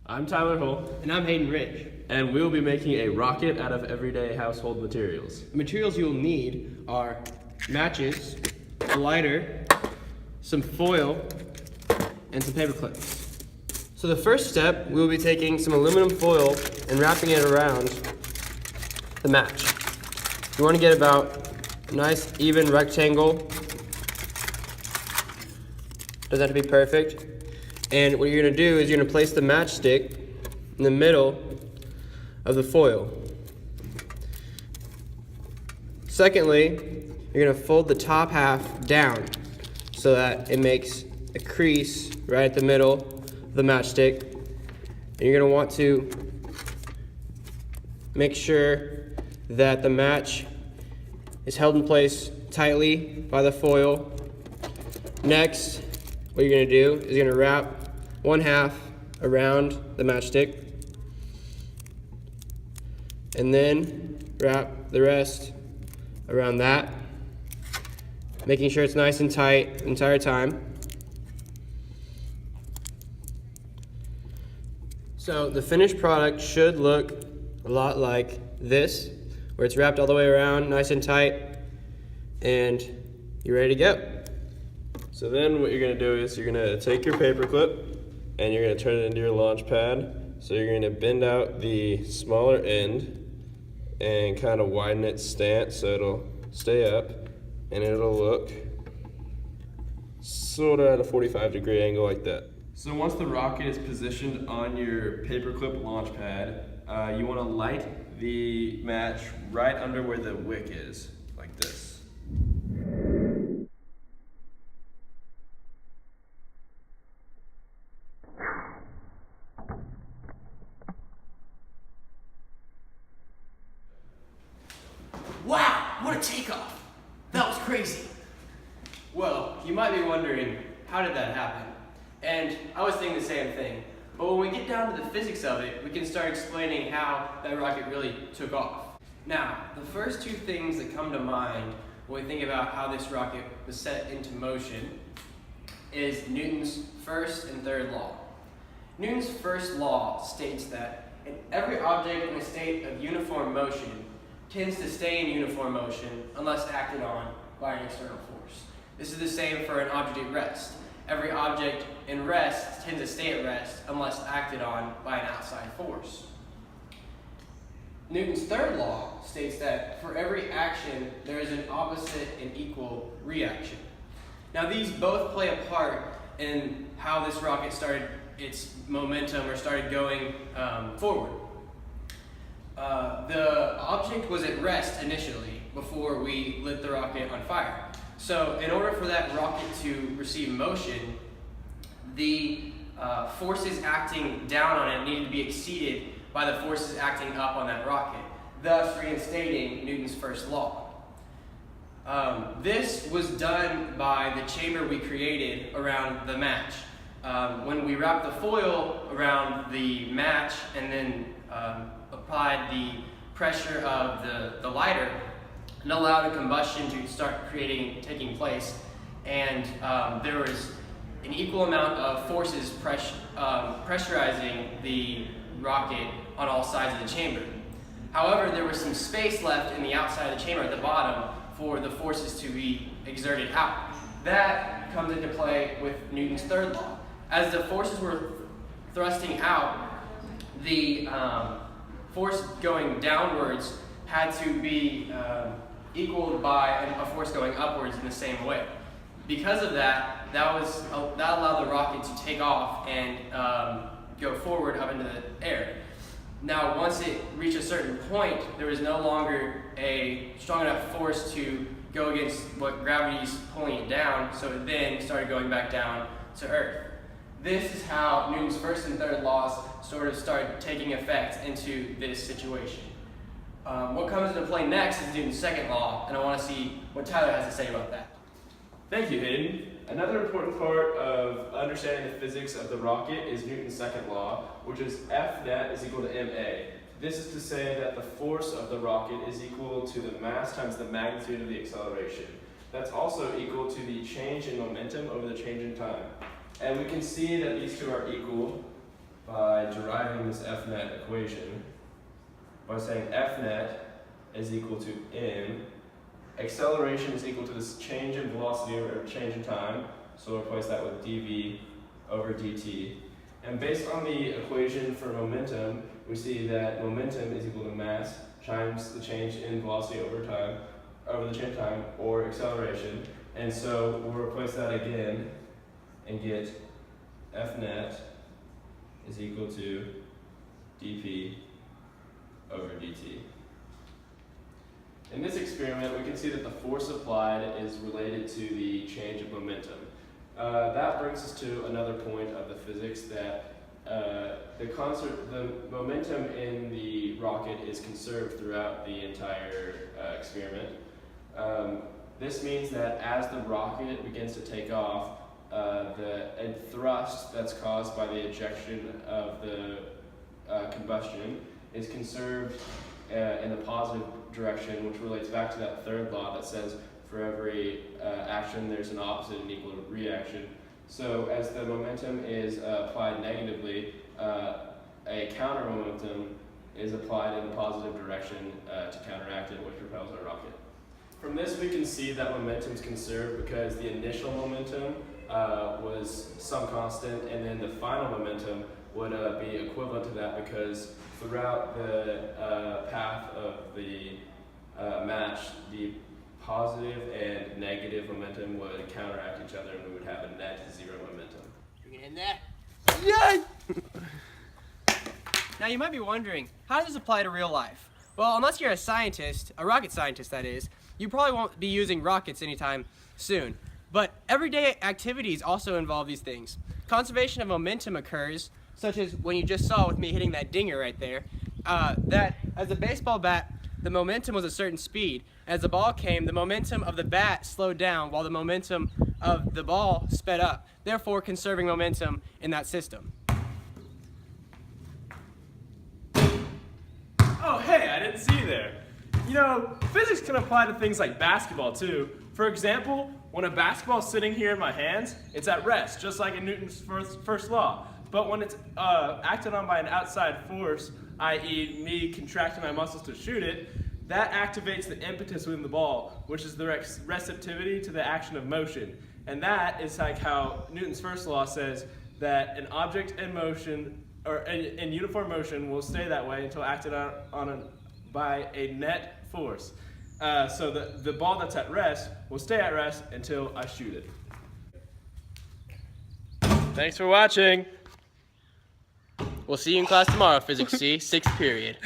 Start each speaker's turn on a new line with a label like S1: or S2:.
S1: I'm Tyler Hull,
S2: And I'm Hayden Rich.
S1: and we'll be making a rocket out of everyday household materials.
S2: The materials you'll need are matches, a lighter, some foil, and some paper clips. So the first step, we'll be taking some aluminum foil and wrapping it around the match. You want to get about a nice even rectangle. Doesn't have to be perfect. And what you're going to do is you're going to place the matchstick in the middle of the foil. Secondly, you're going to fold the top half down so that it makes a crease right at the middle of the matchstick. And you're going to want to make sure that the match is held in place tightly by the foil. Next, what you're going to do is you're going to wrap one half around the matchstick and then wrap the rest around that, making sure it's nice and tight the entire time. So the finished product should look a lot like this, where it's wrapped all the way around, nice and tight, and you're ready to go.
S1: So then what you're going to do is you're going to take your paper clip and you're going to turn it into your launch pad. So you're going to bend out the smaller end and kind of widen its stance so it'll stay up and it'll look sort of at a 45-degree angle like that. So once the rocket is positioned on your paperclip launch pad, you want to light the match right under where the wick is, like this.
S2: Wow, what a takeoff! That was crazy. Well, you might be wondering, how did that happen? And I was thinking the same thing. But when we get down to the physics of it, we can start explaining how that rocket really took off. Now, the first two things that come to mind when we think about how this rocket was set into motion is Newton's first and third law. Newton's first law states that every object in a state of uniform motion tends to stay in uniform motion unless acted on by an external force. This is the same for an object at rest. Every object in rest tends to stay at rest unless acted on by an outside force. Newton's third law states that for every action, there is an opposite and equal reaction. Now these both play a part in how this rocket started its momentum or started going forward. The object was at rest initially before we lit the rocket on fire. So in order for that rocket to receive motion, the forces acting down on it needed to be exceeded by the forces acting up on that rocket, thus reinstating Newton's first law. This was done by the chamber we created around the match. When we wrapped the foil around the match and then applied the pressure of the lighter and allowed a combustion to start taking place, and there was an equal amount of forces pressurizing the rocket on all sides of the chamber. However, there was some space left in the outside of the chamber at the bottom for the forces to be exerted out. That comes into play with Newton's third law. As the forces were thrusting out, the force going downwards had to be equaled by a force going upwards in the same way. Because of that, that allowed the rocket to take off and go forward up into the air. Now, once it reached a certain point, there was no longer a strong enough force to go against what gravity's pulling it down, so it then started going back down to Earth. This is how Newton's first and third laws sort of started taking effect into this situation. What comes into play next is Newton's second law, and I want to see what Tyler has to say about that.
S1: Thank you, Hayden. Another important part of understanding the physics of the rocket is Newton's second law, which is F net is equal to ma. This is to say that the force of the rocket is equal to the mass times the magnitude of the acceleration. That's also equal to the change in momentum over the change in time. And we can see that these two are equal by deriving this F net equation by saying F net is equal to m. Acceleration is equal to this change in velocity or change in time, so we'll replace that with dv over dt. And based on the equation for momentum, we see that momentum is equal to mass times the change in velocity over the change of time, or acceleration. And so we'll replace that again and get F net is equal to dp over dt. In this experiment, we can see that the force applied is related to the change of momentum. That brings us to another point of the physics, that the momentum in the rocket is conserved throughout the entire experiment. This means that as the rocket begins to take off, the thrust that's caused by the ejection of the combustion is conserved in the positive direction, which relates back to that third law that says for every action there's an opposite and equal reaction. So as the momentum is applied negatively, a counter momentum is applied in the positive direction to counteract it, which propels our rocket. From this we can see that momentum is conserved because the initial momentum was some constant, and then the final momentum would be equivalent to that, because throughout the path of the match, the positive and negative momentum would counteract each other, and we would have a net zero momentum.
S2: Bring it in there. Yay! Now you might be wondering, how does this apply to real life? Well, unless you're a scientist, a rocket scientist that is, you probably won't be using rockets anytime soon. But everyday activities also involve these things. Conservation of momentum occurs, such as when you just saw with me hitting that dinger right there, that as a baseball bat, the momentum was a certain speed. As the ball came, the momentum of the bat slowed down while the momentum of the ball sped up, therefore conserving momentum in that system.
S1: Oh, hey, I didn't see you there. You know, physics can apply to things like basketball too. For example, when a basketball is sitting here in my hands, it's at rest, just like in Newton's first law. But when it's acted on by an outside force, i.e. me contracting my muscles to shoot it, that activates the impetus within the ball, which is the receptivity to the action of motion. And that is like how Newton's first law says that an object in motion, or in uniform motion, will stay that way until acted on by a net force. So the ball that's at rest will stay at rest until I shoot it. Thanks for watching.
S2: We'll see you in class tomorrow, Physics C, 6th period.